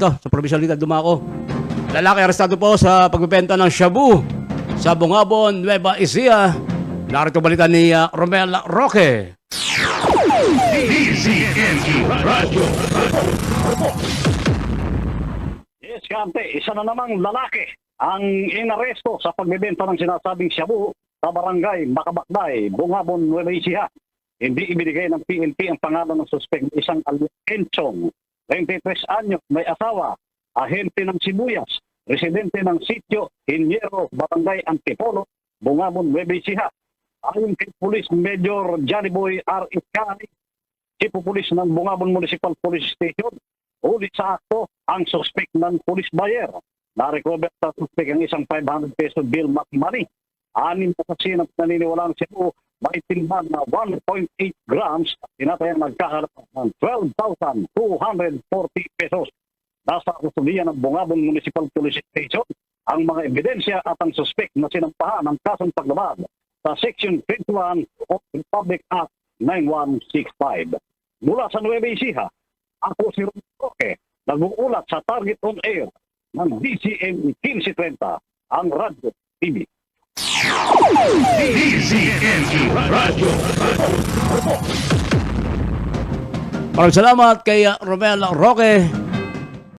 ito, sa probinsiyalidad Dumaco. Lalaki arestado po sa pagbebenta ng shabu sa Bungabon, Nueva Ecija. Narito balita ni Romel Roque. Yes, Kante, isa na namang lalaki ang inaresto sa pagbebenta ng sinasabing shabu sa barangay Makabakbay, Bungabon, Nueva Ecija. Hindi ibinigay ng PNP ang pangalan ng suspect, isang Enchong, 23 anyos, may asawa, ahente ng sibuyas, residente ng sitio Hinyero, Barangay Antipolo, Bungabon, Nueva Ecija. Ayon kay Police Major Johnny Boy R. Iskari, Chief of Police ng Bungabon Municipal Police Station, ulit sa akto ang suspect ng police buyer. Na-recover sa suspect ang isang 500 peso bill money. Anim na kasi ng naniniwalang siya may timbang na 1.8 grams, tinatayang nagkaharap ng 12,240 pesos. Nasa kustudiyan ng Bungabon Municipal Police Station ang mga ebidensya at ang suspect na sinampahan ng kasong paglabag sa Section 21 of Republic Act 9165. Mula sa Nueva Ecija, ako si Ron Roque, nag-uulat sa Target on Air ng DCM 1530, ang Radyo TV. Maraming salamat kay Romel Roque.